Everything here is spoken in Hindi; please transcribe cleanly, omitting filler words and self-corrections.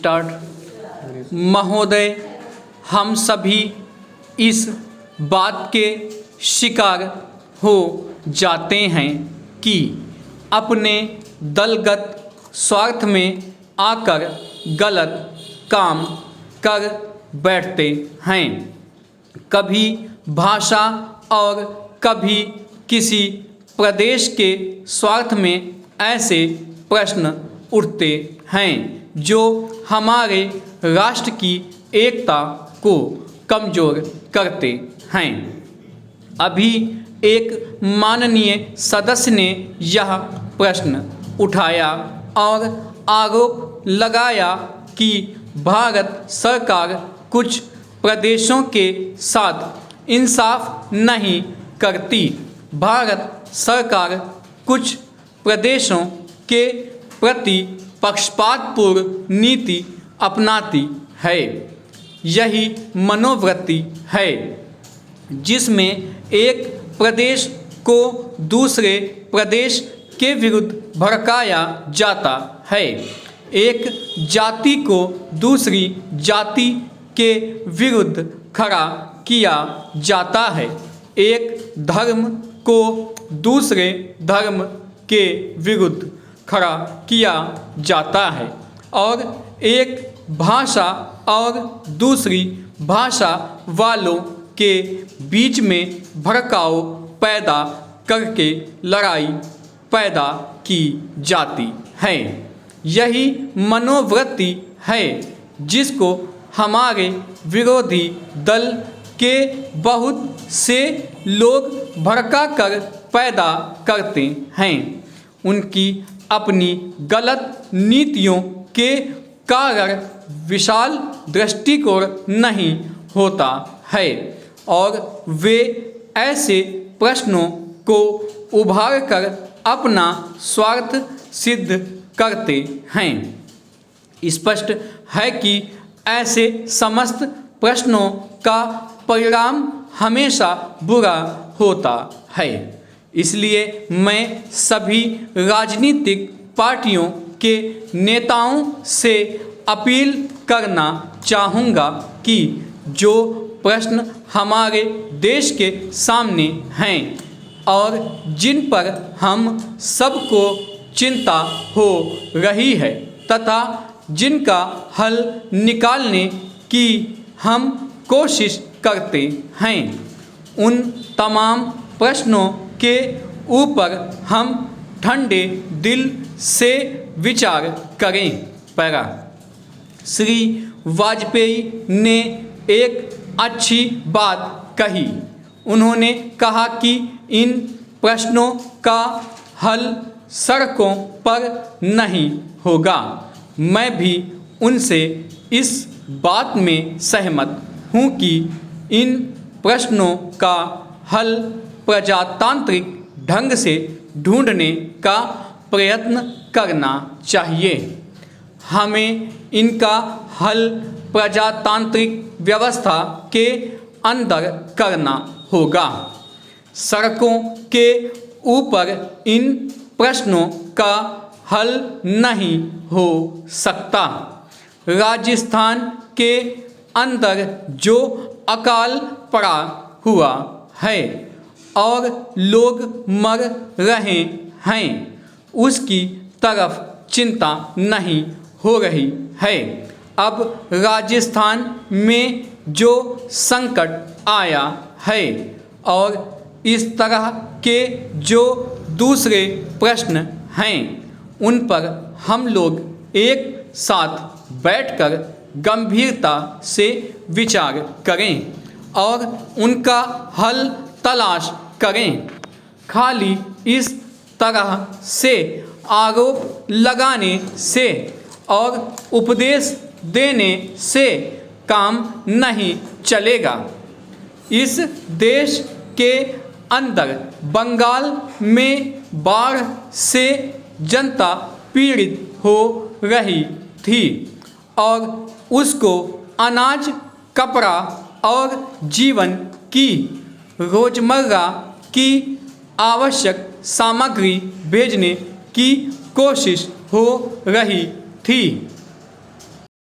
स्टार्ट। महोदय, हम सभी इस बात के शिकार हो जाते हैं कि अपने दलगत स्वार्थ में आकर गलत काम कर बैठते हैं। कभी भाषा और कभी किसी प्रदेश के स्वार्थ में ऐसे प्रश्न उठते हैं जो हमारे राष्ट्र की एकता को कमज़ोर करते हैं। अभी एक माननीय सदस्य ने यह प्रश्न उठाया और आरोप लगाया कि भारत सरकार कुछ प्रदेशों के साथ इंसाफ नहीं करती। भारत सरकार कुछ प्रदेशों के प्रति पक्षपातपूर्ण नीति अपनाती है। यही मनोवृत्ति है जिसमें एक प्रदेश को दूसरे प्रदेश के विरुद्ध भड़काया जाता है, एक जाति को दूसरी जाति के विरुद्ध खड़ा किया जाता है, एक धर्म को दूसरे धर्म के विरुद्ध खड़ा किया जाता है और एक भाषा और दूसरी भाषा वालों के बीच में भड़काव पैदा करके लड़ाई पैदा की जाती है। यही मनोवृत्ति है जिसको हमारे विरोधी दल के बहुत से लोग भड़का कर पैदा करते हैं। उनकी अपनी गलत नीतियों के कारण विशाल दृष्टिकोण नहीं होता है और वे ऐसे प्रश्नों को उभार कर अपना स्वार्थ सिद्ध करते हैं। स्पष्ट है कि ऐसे समस्त प्रश्नों का परिणाम हमेशा बुरा होता है। इसलिए मैं सभी राजनीतिक पार्टियों के नेताओं से अपील करना चाहूँगा कि जो प्रश्न हमारे देश के सामने हैं और जिन पर हम सबको चिंता हो रही है तथा जिनका हल निकालने की हम कोशिश करते हैं, उन तमाम प्रश्नों के ऊपर हम ठंडे दिल से विचार करें। पैरा श्री वाजपेयी ने एक अच्छी बात कही। उन्होंने कहा कि इन प्रश्नों का हल सड़कों पर नहीं होगा। मैं भी उनसे इस बात में सहमत हूँ कि इन प्रश्नों का हल प्रजातांत्रिक ढंग से ढूंढने का प्रयत्न करना चाहिए। हमें इनका हल प्रजातांत्रिक व्यवस्था के अंदर करना होगा। सड़कों के ऊपर इन प्रश्नों का हल नहीं हो सकता। राजस्थान के अंदर जो अकाल पड़ा हुआ है और लोग मर रहे हैं, उसकी तरफ चिंता नहीं हो रही है। अब राजस्थान में जो संकट आया है और इस तरह के जो दूसरे प्रश्न हैं, उन पर हम लोग एक साथ बैठकर गंभीरता से विचार करें और उनका हल तलाश करें। खाली इस तरह से आरोप लगाने से और उपदेश देने से काम नहीं चलेगा। इस देश के अंदर बंगाल में बाढ़ से जनता पीड़ित हो रही थी और उसको अनाज, कपड़ा और जीवन की रोजमर्रा की आवश्यक सामग्री भेजने की कोशिश हो रही थी।